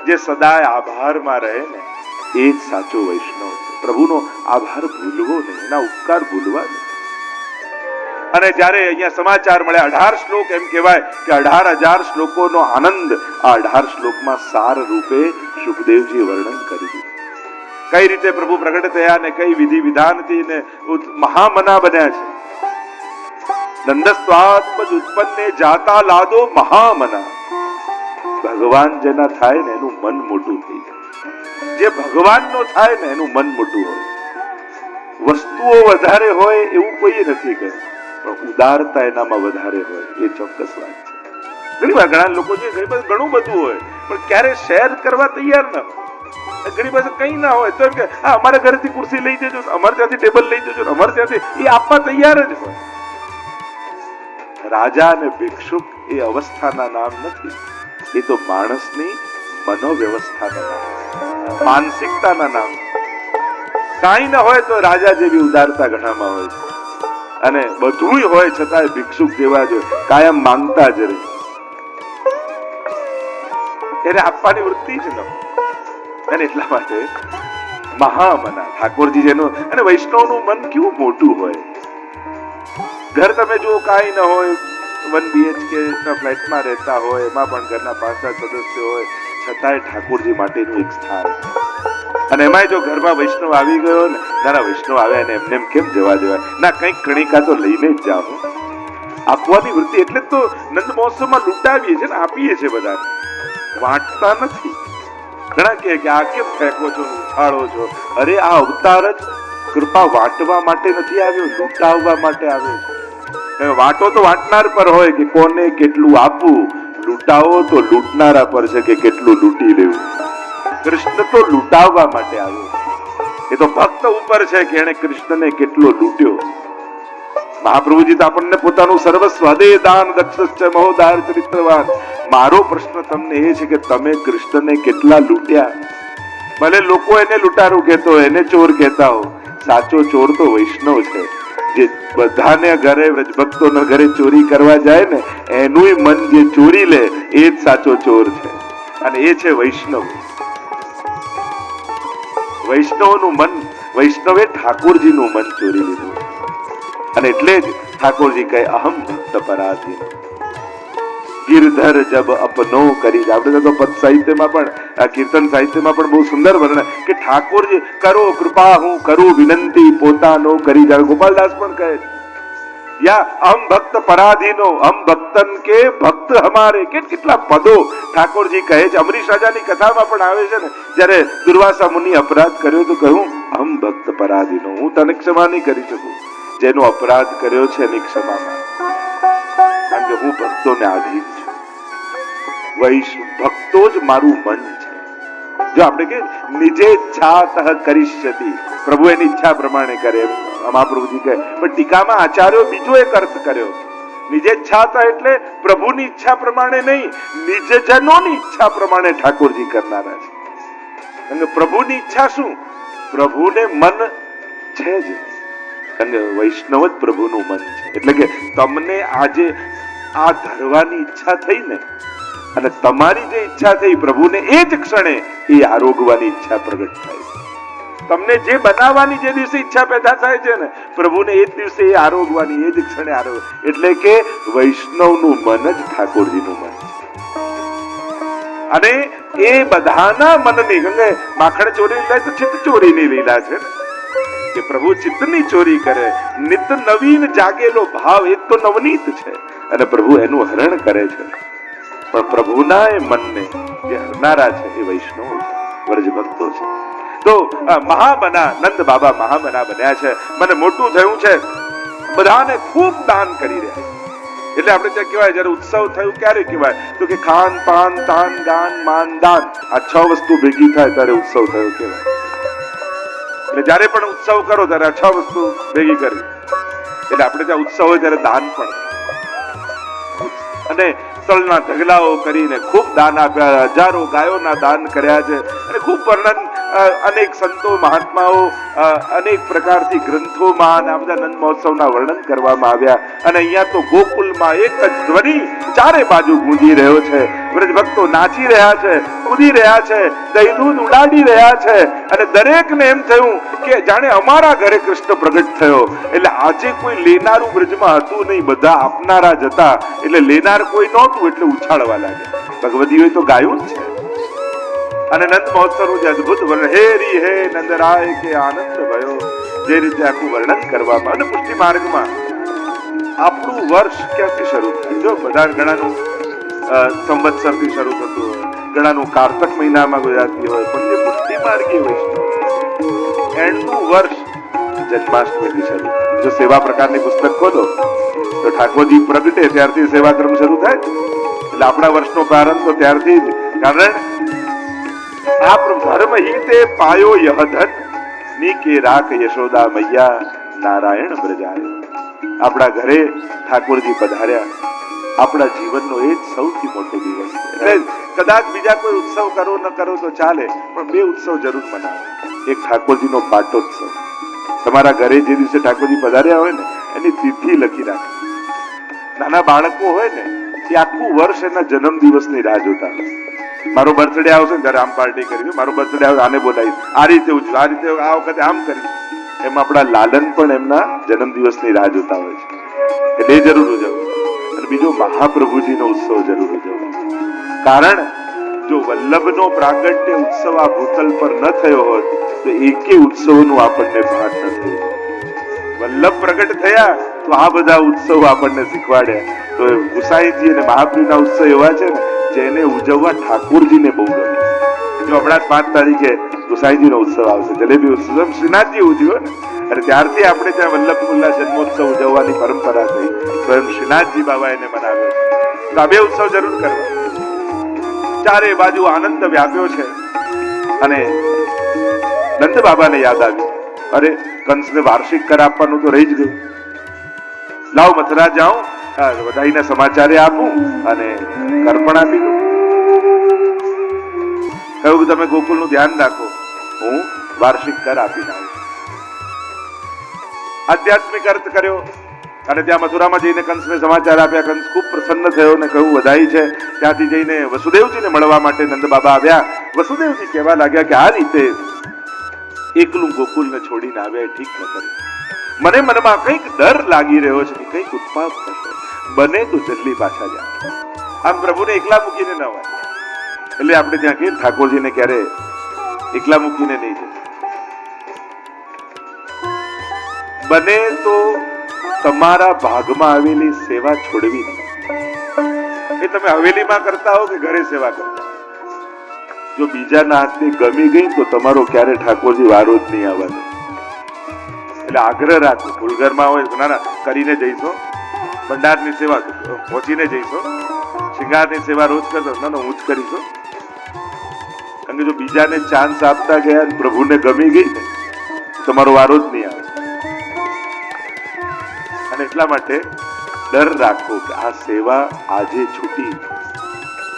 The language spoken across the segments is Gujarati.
જે સદાય આભારમાં રહે ને એ જ સાચો વૈષ્ણવ છે. પ્રભુનો આભાર ભૂલવો નહીં, એના ઉપકાર ભૂલવા નહીં. અને જ્યારે અહીંયા સમાચાર મળે 18 શ્લોક, એમ કહેવાય કે 18,000 શ્લોકોનો આનંદ આ 18 શ્લોકમાં સાર રૂપે સુખદેવજી વર્ણન કરી દીધું. કઈ રીતે પ્રભુ પ્રગટ થયા ને કઈ વિધિ વિધાનથી ને મહામના બન્યા છે. નંદસ્વાત્મજ ઉત્પન્ને જાતા લાદો મહામના. ભગવાન જેના થાય ને એનું મન મોટું થઈ જાય. જે ભગવાનનો થાય ને એનું મન મોટું હોય. વસ્તુઓ વધારે હોય એવું કોઈ નથી કહ્યું, પણ ઉદારતા એનામાં વધારે હોય એ ચોક્કસ વાત છે. ઘણી વાર ઘણા લોકો છે ઘણું બધું હોય પણ ક્યારે શેર કરવા તૈયાર ના હોય. ઘણી પાસે કઈ ના હોય તો એમ કે અમારા ઘરેથી ખુરશી લઈ જજો, અમારે ત્યાંથી ટેબલ લઈ જજો, અમારે ત્યાંથી, એ આપવા તૈયાર જ હોય. રાજા અને ભિક્ષુક એ અવસ્થાના નામ નથી, એ તો માણસની મનોવ્યવસ્થાના નામ, માનસિકતાના નામ. કાંઈ ના હોય તો રાજા જેવી ઉદારતા ઘણામાં હોય છે, અને બધું હોય છતાં ભિક્ષુક જેવા જ હોય, કાયમ માંગતા જ રહે. એને આપવાની વૃત્તિ જ ન હોય. અને એટલા માટે મહામના ઠાકોરજી જેનું, અને વૈષ્ણવનું મન કેવું મોટું હોય. ઘર તમે જો કાંઈ ન હોય, 1 BHK ના ફ્લેટમાં રહેતા હોય, એમાં પણ ઘરના 5-7 સદસ્યો હોય, છતાંય ઠાકોરજી માટેનું એક સ્થાન. અને એમાંય જો ઘરમાં વૈષ્ણવ આવી ગયો ને, ના વૈષ્ણવ આવ્યા ને એમને કેમ જવા દેવાય, ના કંઈક કણિકા તો લઈને જ જાઓ. આપવાની વૃત્તિ એટલે તો નંદ મહોત્સવમાં લૂંટાવીએ છીએ ને, આપીએ છીએ બધાને, વાંટતા નથી. ઘણા કહે કે આ કેમ ફેંકો છો, ઉછાળો છો? અરે આ અવતાર જ કૃપા વાંટવા માટે નથી આવ્યો, લૂંટાવવા માટે આવ્યો છે. વાંટો તો વાંટનાર પર હોય કે કોને કેટલું આપવું, લૂંટાવો તો લૂંટનારા પર છે કે કેટલું લૂંટી લેવું. કૃષ્ણ તો લૂંટાવવા માટે આવ્યો, એ તો ભક્ત ઉપર છે કે એને કૃષ્ણને કેટલો લૂંટ્યો. મહાપ્રભુજી તો આપણને પોતાનું સર્વસ્વ હદે દાન દક્ષ મહોદાર ચરિત્રવાન. મારો પ્રશ્ન તમને એ છે કે તમે કૃષ્ણને કેટલા લૂંટ્યા? ભલે લોકો એને લૂંટારું કહેતો હોય, એને ચોર કહેતા હો, સાચો ચોર તો વૈષ્ણવ છે. જે બધાને ઘરે વ્રજભક્તોના ઘરે ચોરી કરવા જાય ને, એનું મન જે ચોરી લે એ જ સાચો ચોર છે, અને એ છે વૈષ્ણવ. વૈષ્ણવનું મન, વૈષ્ણવે ઠાકોરજીનું મન ચોરી લીધું. અને એટલે જ ઠાકોરજી કહે અહમ ભક્ત પરાધીન. ગિરધર જબ અપનો કરી. આપણે તો પદ સાહિત્યમાં પણ, કીર્તન સાહિત્યમાં પણ બહુ સુંદર વર્ણન કે ઠાકોરજી કરો કૃપા, હું કરું વિનંતી, પોતાનો કરી જાણ. ગોપાલદાસ પણ કહે યા અહમ ભક્ત પરાધીનો, હમ ભક્તન કે ભક્ત હમારે. કેટલા પદો ઠાકોરજી કહે છે. અમરીશ રાજાની કથામાં પણ આવે છે ને, જ્યારે દુર્વાસા મુનિ અપરાધ કર્યો તો કહ્યું અહમ ભક્ત પરાધીનો, હું તને ક્ષમા નહીં કરી શકું. જેનો અપરાધ કર્યો છે એની ક્ષમામાં, કારણ કે હું ભક્તોને આધીન છું. ભક્તો જ મારું મન છે. જો આપણે કે નિજે ઈચ્છાતઃ કરિષ્યતિ, પ્રભુ એની ઈચ્છા પ્રમાણે કરે, મહાપ્રભુજી કહે. પણ ટીકામાં આચાર્યો બીજો એક અર્થ કર્યો. નિજે ઈચ્છાતઃ એટલે પ્રભુની ઈચ્છા પ્રમાણે નહીં, નિજજનોની ઈચ્છા પ્રમાણે ઠાકોરજી કરનારા છે. અને પ્રભુની ઈચ્છા શું? પ્રભુને મન છે જ, કારણ કે વૈષ્ણવ જ પ્રભુનું મન છે. એટલે કે તમને આજે આ ધરવાની ઈચ્છા થઈ ને, અને તમારી જે ઈચ્છા થઈ પ્રભુને એ જ ક્ષણે એ આરોગવાની ઈચ્છા પ્રગટ થાય છે. તમને જે બનાવવાની જે દિવસે ઈચ્છા પેદા થાય છે ને, પ્રભુને એ જ દિવસે એ આરોગવાની, એ જ ક્ષણે આરોગ. એટલે કે વૈષ્ણવનું મન જ ઠાકોરજીનું મન છે. અને એ બધાના મનની, ગંગે માખણ ચોરી લે તો ચિત્ત ચોરીની લીલા છે કે પ્રભુ ચિત્તની ચોરી કરે. નિત નવીન જાગેલો ભાવ એ તો નવનીત છે, અને પ્રભુ એનું હરણ કરે છે. પણ પ્રભુના એ મનને જે હરનારા છે એ વૈષ્ણવ છે, વ્રજભક્તો છે. તો મહામના નંદ બાબા મહામના બન્યા છે. મને મોટું થયું છે, બધાને ખૂબ દાન કરી રહ્યા છે. એટલે આપણે ત્યાં કહેવાય જયારે ઉત્સવ થયું ક્યારે કહેવાય તો કે ખાન પાન તાન ગાન માન દાન, આ 6 વસ્તુ ભેગી થાય ત્યારે ઉત્સવ થયો કહેવાય. એટલે જયારે પણ ઉત્સવ કરો ત્યારે આ 6 વસ્તુ ભેગી કરવી. એટલે આપણે ત્યાં ઉત્સવ હોય ત્યારે દાન પણ, અને તલના ઢગલાઓ કરીને ખૂબ દાન આપ્યા. 1000 ગાયોના દાન કર્યા છે. અને ખૂબ વર્ણન અનેક સંતો મહાત્માઓ અનેક પ્રકારથી ગ્રંથોમાં આ બધા નંદ મહોત્સવના વર્ણન કરવામાં આવ્યા અને અહીંયા તો ગોકુલમાં એક જ ધ્વનિ ચારે બાજુ ગૂંજી રહ્યો છે. વ્રજ ભક્તો નાચી રહ્યા છે, કૂદી રહ્યા છે, દહીં દૂધ ઉડાડી રહ્યા છે અને દરેકને એમ થયું કે જાણે અમારા ઘરે કૃષ્ણ પ્રગટ થયો. એટલે આજે કોઈ લેનારું બ્રજમાં હતું નહીં, બધા આપનારા જ હતા. એટલે લેનાર કોઈ નહોતું એટલે ઉછાળવા લાગ્યા. ભગવદીઓએ તો ગાયું જ છે. અને નંદ મહોત્સવનું જે અદભુત વર્ણન, હે રી હે નંદરાય કે આનંદ ભયો, જે રીતે આખું વર્ણન કરવામાં. અને પુષ્ટિ માર્ગમાં આપણું વર્ષ ક્યાંથી શરૂ થાય? જો બધા ઘણાનું સંવત્સરથી શરૂ થતું હોય, ઘણાનું કારતક મહિનામાં ગુજરાતી હોય, પણ જે પુષ્ટિ માર્ગી વૈષ્ણવ એનું વર્ષ જન્માષ્ટમીથી શરૂ થાય. જો સેવા પ્રકારની પુસ્તક ખોલો તો ઠાકોરજી પ્રગટે ત્યારથી સેવા ક્રમ શરૂ થાય. એટલે આપણા વર્ષનો પ્રારંભ તો ત્યારથી જ. કારણ આપ ધર્મ હિતે પાયો યહ ધન ની કે રાખ યશોદા મૈયા નારાયણ બ્રજાય. આપણા ઘરે ઠાકોરજી પધાર્યા, આપણા જીવનનો એ જ સૌથી મોટો દિવસ છે. કદાચ બીજા કોઈ ઉત્સવ કરો ન કરો તો ચાલે, પણ બે ઉત્સવ જરૂર મનાવો. એક ઠાકોરજીનો પાટોત્સવ. તમારા ઘરે જે દિવસે ઠાકોરજી પધાર્યા હોય ને એની તિથિ લખી રાખી. નાના બાળકો હોય ને એ આખું વર્ષ એના જન્મ દિવસની રાહ જોતા હોય. મારો બર્થડે આવશે ને ત્યારે આમ પાર્ટી કરી, મારો બર્થડે આવે આને બોલાવીશ, આ રીતે ઉજવું, આ રીતે આ વખતે આમ કરીશ. એમ આપણા લાલન પણ એમના જન્મ દિવસની રાહ જોતા હોય છે. એટલે એ જરૂર ઉજવવું. અને બીજો મહાપ્રભુજીનો ઉત્સવ જરૂર ઉજવવો. કારણ જો વલ્લભનો પ્રાગટ્ય ઉત્સવ આ ભૂતલ પર ન થયો હોત તો એકે ઉત્સવનું આપણને ભાન ન થયું. વલ્લભ પ્રગટ થયા તો આ બધા ઉત્સવ આપણને શીખવાડ્યા. તો ગુસાઈજી અને મહાપ્રભુના ઉત્સવ એવા છે ને જેને ઉજવવા ઠાકોરજીને બહુ ગમે. જો હમણાં 5 તારીખે ગુસાઈજીનો ઉત્સવ આવશે, જલેબી ઉત્સવ શ્રીનાથજી ઉજવ્યો ને, અને ત્યારથી આપણે ત્યાં વલ્લભકુલ્લા જન્મોત્સવ ઉજવવાની પરંપરા થઈ. સ્વયં શ્રીનાથજી બાબા એને મનાવ્યો છે. તો આ બે ઉત્સવ જરૂર કરવા. ચારે બાજુ આનંદ વ્યાપ્યો છે. અને નંદ બાબાને યાદ આવી, અરે કંસને વાર્ષિક કર આપવાનું તો રહી જ ગયું. લાવ મથુરા જાઉં, વધાઈના સમાચારે આપું અને કર્પણ આપી દઉં. કહ્યું કે તમે ગોકુલનું ધ્યાન રાખો, હું વાર્ષિક કર આપીને આવું. આધ્યાત્મિક અર્થ કર્યો અને ત્યાં મથુરામાં જઈને કંસને સમાચાર આપ્યા. કંસ ખૂબ પ્રસન્ન થયો ને કહ્યું વધાઈ છે. ત્યાંથી જઈને વસુદેવજીને મળવા માટે નંદ બાબા આવ્યા. વસુદેવજી કહેવા લાગ્યા કે આ રીતે એકલું ગોકુલને છોડીને આવ્યા એ ઠીક ન કર્યું. મને મનમાં કંઈક ડર લાગી રહ્યો છે કે કંઈક ઉત્પાદ થશે, બને તો જલ્દી પાછા જાઓ. આમ પ્રભુને એકલા મૂકીને ન હોય. એટલે આપણે ત્યાં કહીએ ઠાકોરજીને ક્યારે એકલા મૂકીને નહીં જાય. બને તો તમારા ભાગમાં આવેલી સેવા છોડવી નહીં. એ તમે હવેલીમાં કરતા હો કે ઘરે સેવા કરતા, જો બીજાના હાથની ગમી ગઈ તો તમારો ક્યારે ઠાકોરજી વારો જ નહીં આવવાનો. એટલે આગ્રહ રાખો. ફૂલઘરમાં હોય ના ના કરીને જઈશો, ભંડારની સેવા પહોંચીને જઈશો, શિંગારની સેવા રોજ કરતો ના ના હું જ કરીશો. કારણ કે જો બીજાને ચાન્સ આપતા ગયા પ્રભુને ગમી ગઈ ને તમારો વારો જ નહીં આવે. અને એટલા માટે ડર રાખો કે આ સેવા આજે છૂટી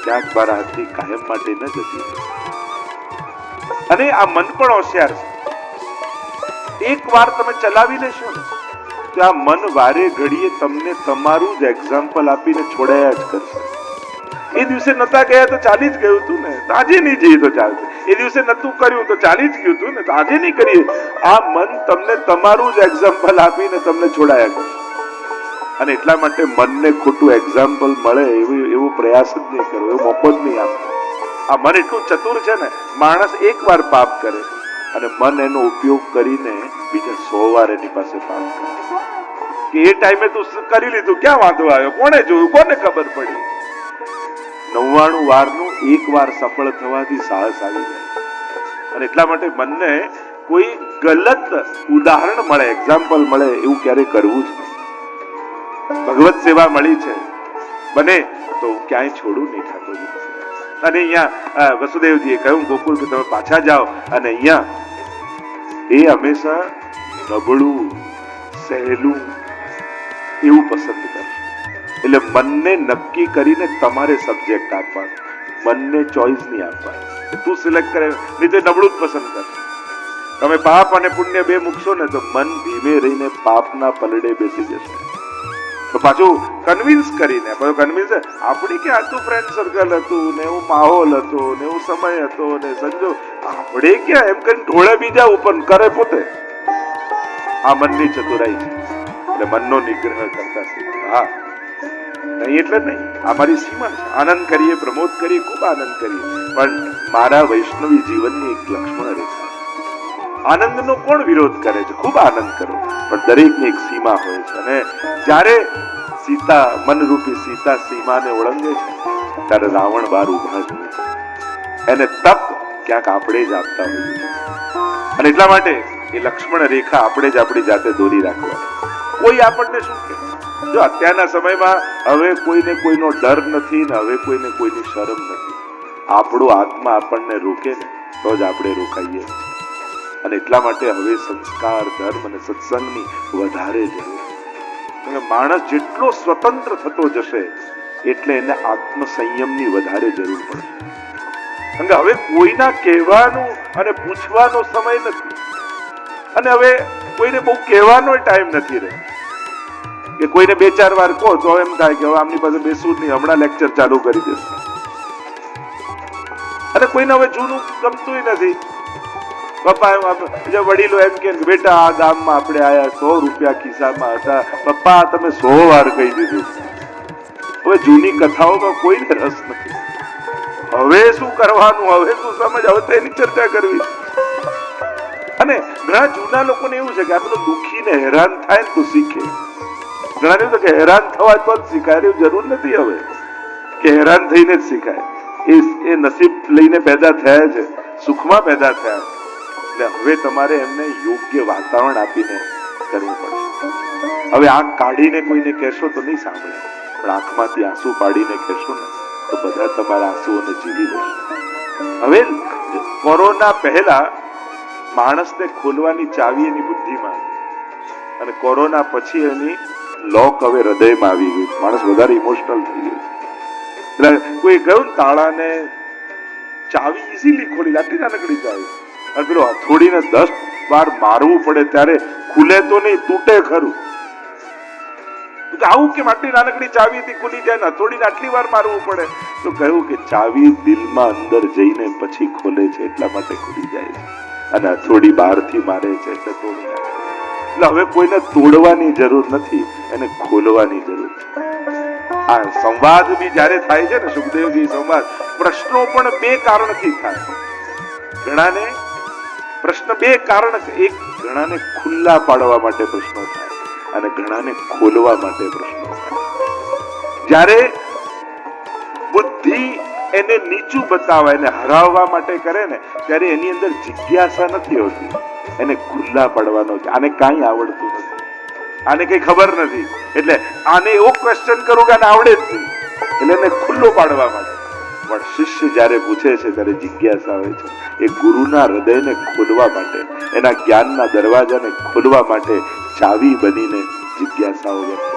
ક્યાંક મારા હાથથી કાયમ માટે ન જતી. અને આ મન પણ હોશિયાર છે. એક વાર તમે ચલાવી લેશો ને તો આ મન વારે ઘડીએ તમને તમારું જ એક્ઝામ્પલ આપીને છોડાયા જ કરશે. એ દિવસે નતા ગયા તો ચાલી જ ગયું હતું ને, તો આજે નહીં જઈએ તો ચાલશે. એ દિવસે નતું કર્યું તો ચાલી જ ગયું હતું ને, તો આજે નહીં કરીએ. આ મન તમને તમારું જ એક્ઝામ્પલ આપીને તમને છોડાયા કરશે. અને એટલા માટે મનને ખોટું એક્ઝામ્પલ મળે એવો પ્રયાસ જ નહીં કરવો, એવો મોકો જ નહીં આપવો. આ મન એટલું ચતુર છે ને, માણસ એક વાર પાપ કરે અને મન એનો ઉપયોગ કરીને બીજા 100 વાર એની પાસે પાપ કરે. કે એ ટાઈમે તું કરી લીધું, ક્યાં વાંધો આવ્યો, કોને જોયું, કોને ખબર પડી. 99 વારનું એક વાર સફળ થવાથી સાહસ આવી જાય. અને એટલા માટે મનને કોઈ ગલત ઉદાહરણ મળે, એક્ઝામ્પલ મળે એવું ક્યારેય કરવું જ નહીં. ભગવત સેવા મળી છે, બને તો ક્યાંય છોડું નહીં ઠાકોરજી. અને અહીંયા વસુદેવજીએ કહ્યું ગોકુલ કે તમે પાછા જાઓ. અને અહીંયા એ હંમેશા નબળું સહેલું એવું પસંદ કરશે. એટલે મનને નક્કી કરીને તમારે સબ્જેક્ટ આપવાનો, મનને ચોઈસ નહીં આપવાનો. તું સિલેક્ટ કરે, નહીં તો નબળું જ પસંદ કરશે. તમે પાપ અને પુણ્ય બે મૂકશો ને તો મન ધીમે રહીને પાપના પલડે બેસી જશે. તો પાછું કન્વિન્સ કરીને આપણી કે આટલું ફ્રેન્ડ સર્કલ હતું ને એવું માહોલ હતો ને એવું સમય હતો ને સંજોગ, આપણે ક્યાં એમ કરીને ઢોળે બીજા ઉપર કરે પોતે. આ મનની ચતુરાઈ છે. એટલે મનનો નિગ્રહ કરતા શીખવું. હા, નહીં એટલે નહીં, આ મારી સીમા છે. આનંદ કરીએ, પ્રમોદ કરીએ, ખૂબ આનંદ કરીએ, પણ મારા વૈષ્ણવી જીવનની એક લક્ષ્મણ રેખા. આનંદનો કોણ વિરોધ કરે છે? ખૂબ આનંદ કરો, પણ દરેકની એક સીમા હોય છે. અને જ્યારે સીતા, મનરૂપી સીતા સીમાને ઓળંગે છે ત્યારે રાવણ બાર ઉભા જ હોય છે. એને તપ ક્યાંક આપણે જ આપતા હોઈએ છીએ. અને એટલા માટે એ લક્ષ્મણ રેખા આપણે જ આપણી જાતે દોરી રાખવાની. કોઈ આપણને શું કહે? જો અત્યારના સમયમાં હવે કોઈને કોઈનો ડર નથી ને હવે કોઈને કોઈની શરમ નથી. આપણો આત્મા આપણને રોકે ને તો જ આપણે રોકાઈએ છીએ. અને એટલા માટે હવે સંસ્કાર, ધર્મ અને સત્સંગની વધારે જરૂર છે. માણસ જેટલો સ્વતંત્ર થતો જશે એટલે એને આત્મસંયમની વધારે જરૂર પડશે. કારણ કે હવે કોઈના કહેવાનું અને પૂછવાનો સમય નથી. અને હવે કોઈને બહુ કહેવાનો ટાઈમ નથી રહ્યો. કે કોઈને 2-4 વાર કહો તો એમ થાય કે હવે આમની પાસે બેસવું નહીં, હમણાં લેક્ચર ચાલુ કરી દેશે. અને કોઈને હવે જૂનું ગમતું નથી. પપ્પા વડીલો એમ કે બેટા આ ગામમાં આપણે આયા, 100 રૂપિયા ખિસ્સામાં હતા, પપ્પા તમે 100 વાર કહી દીધું. હવે જૂની કથાઓમાં કોઈને રસ નથી. હવે શું કરવાનું, હવે શું સમજ, હવે તેની ચર્ચા કરવી. અને ઘણા જૂના લોકોને એવું છે કે આ બધું દુખીને હેરાન થાય ને તો શીખે. ઘણા એવું કે હેરાન થવા તો જ શીખાય. એવું જરૂર નથી હવે કે હેરાન થઈને જ શીખાય. એ નસીબ લઈને પેદા થયા છે, સુખમાં પેદા થયા. એટલે હવે તમારે એમને યોગ્ય વાતાવરણ આપીને કરવું પડશે. હવે આંખ કાઢીને કોઈને કહેશો તો નહીં સાંભળે, પણ આંખમાંથી આંસુ પાડીને કહેશો ને તો બધા તમારા આંસુઓને ઝીલી લેશે. હવે કોરોના પહેલા માણસને ખોલવાની ચાવી એની બુદ્ધિમાં, અને કોરોના પછી એની લોક હવે હૃદયમાં આવી ગઈ. માણસ વધારે ઇમોશનલ થઈ ગયું. એટલે કોઈ કહ્યું ને તાળાને ચાવી ઇઝીલી ખોલી, આટલી નાનકડી ચાવી, અને પેલો હથોડીને 10 વાર મારવું પડે ત્યારે ખુલે તો નહીં, તૂટે ખરું. આવું કે આટલી નાનકડી ચાવીથી ખુલી જાય ને હથોડીને આટલી વાર મારવું પડે? તો કહ્યું કે ચાવી દિલમાં અંદર જઈને પછી ખોલે છે, એટલા માટે ખુલી જાય છે. અને હથોડી બહારથી મારે છે એટલે તોડી નાખે. એટલે હવે કોઈને તોડવાની જરૂર નથી, એને ખોલવાની જરૂર છે. આ સંવાદ બી જયારે થાય છે ને, સુખદેવજી સંવાદ, પ્રશ્નો પણ 2 કારણથી થાય. ઘણાને પ્રશ્ન 2 કારણ છે. એક, ઘણાને ખુલ્લા પાડવા માટે પ્રશ્નો થાય અને ઘણાને ખોલવા માટે પ્રશ્નો થાય. જ્યારે બુદ્ધિ એને નીચું બતાવવા, એને હરાવવા માટે કરે ને ત્યારે એની અંદર જિજ્ઞાસા નથી હોતી, એને ખુલ્લા પાડવાનો છે. આને કાંઈ આવડતું નથી, આને કઈ ખબર નથી, એટલે આને એવો ક્વેશ્ચન કરું કે આને આવડે જ નહીં, એટલે એને ખુલ્લો પાડવા માટે. પણ શિષ્ય જ્યારે પૂછે છે ત્યારે જિજ્ઞાસા હોય છે. એ ગુરુના હૃદયને ખોલવા માટે, એના જ્ઞાનના દરવાજાને ખોલવા માટે ચાવી બનીને જિજ્ઞાસાઓ વ્યક્ત.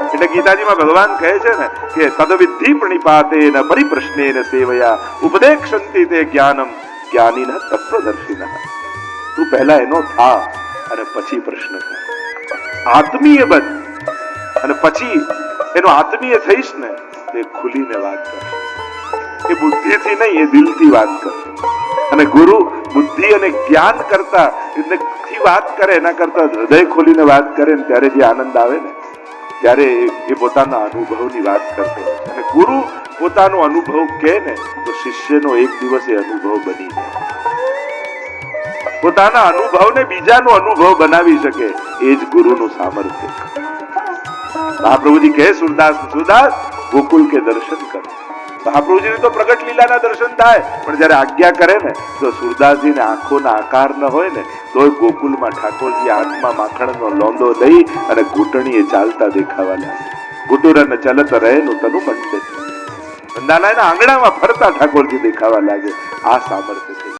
એટલે ગીતાજીમાં ભગવાન કહે છે ને કે તદવિધિ પ્રણિપાતેન પરિપ્રશ્નેન સેવયા ઉપદેક્ષંતિ તે જ્ઞાનમ જ્ઞાનીનઃ તત્વદર્શિનઃ. તું પહેલા એનો થા અને પછી પ્રશ્ન કર. આત્મીય બન અને પછી એનો આત્મીય થઈશ ને તે ખુલીને વાત કરશે. એ બુદ્ધિથી નહીં, એ દિલથી વાત કરશે. અને ગુરુ બુદ્ધિ અને જ્ઞાન કરતા થી વાત કરે એના કરતા હૃદય ખોલીને વાત કરે ને ત્યારે જે આનંદ આવે ને, ત્યારે એ પોતાના અનુભવની વાત કરતો. અને ગુરુ પોતાનો અનુભવ કહે ને તો શિષ્યનો એક દિવસ એ અનુભવ બની જાય. પોતાના અનુભવને બીજાનો અનુભવ બનાવી શકે, એ જ ગુરુનું સામર્થ્ય. મહાપ્રભુજી કહે સુરદાસ, સુરદાસ ગોકુલ કે દર્શન કરો. મહાપ્રભુજી તો પ્રગટ લીલાના દર્શન થાય, પણ જયારે આજ્ઞા કરે ને તો સુરદાસજીને આંખોના આકાર ન હોય ને તોય ગોકુલમાં ઠાકોરજી હાથમાં માખણનો લોંદો લઈ અને ઘૂંટણીએ ચાલતા દેખાવા લાગે. ઘૂંટુરન ચલત રહેનું તનુ મંડે, વૃંદાવનના આંગણામાં ફરતા ઠાકોરજી દેખાવા લાગે. આ સામર્થ્ય છે.